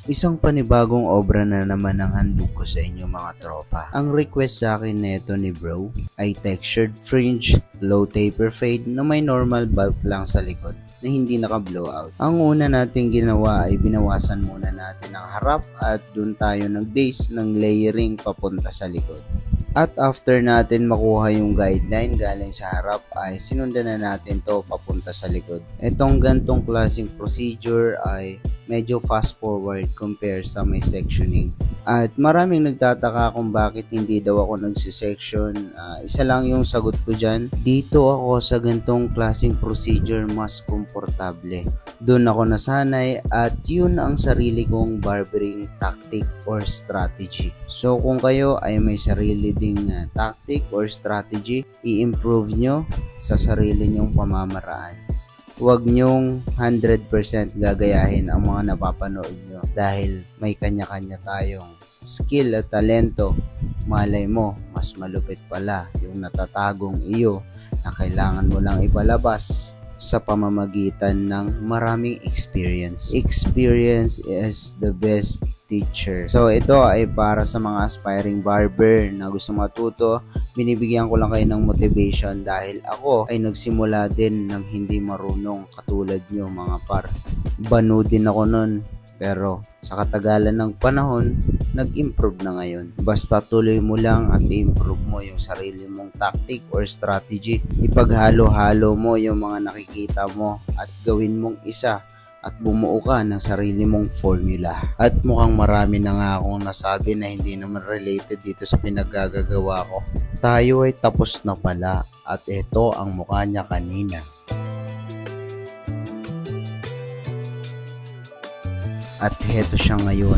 Isang panibagong obra na naman ang handog ko sa inyo mga tropa. Ang request sa akin neto ni bro ay textured fringe, low taper fade na may normal bulk lang sa likod na hindi naka-blowout. Ang una natin ginawa ay binawasan muna natin ang harap at dun tayo nag-base ng layering papunta sa likod. At after natin makuha yung guideline galing sa harap ay sinundan na natin to papunta sa likod. Itong gantong klaseng procedure ay medyo fast forward compare sa may sectioning. At maraming nagtataka kung bakit hindi daw ako nagsisection. Isa lang yung sagot ko dyan. Dito ako sa gantong klaseng procedure mas komportable. Doon ako nasanay at yun ang sarili kong barbering tactic or strategy. So kung kayo ay may sarili ding tactic or strategy, i-improve nyo sa sarili nyong pamamaraan. Huwag nyong 100% gagayahin ang mga napapanood nyo dahil may kanya-kanya tayong skill at talento. Malay mo, mas malupit pala yung natatagong iyo na kailangan mo lang ipalabas sa pamamagitan ng maraming experience. Experience is the best teacher. So ito ay para sa mga aspiring barber na gusto matuto. Binibigyan ko lang kayo ng motivation dahil ako ay nagsimula din ng hindi marunong katulad nyo mga par. Banu din ako nun. Pero sa katagalan ng panahon, nag-improve na ngayon. Basta tuloy mo lang at i-improve mo yung sarili mong tactic or strategy. Ipaghalo-halo mo yung mga nakikita mo at gawin mong isa at bumuo ka ng sarili mong formula. At mukhang marami na nga akong nasabi na hindi naman related dito sa pinaggagawa ko. Tayo ay tapos na pala at ito ang mukha niya kanina. At heto siya ngayon.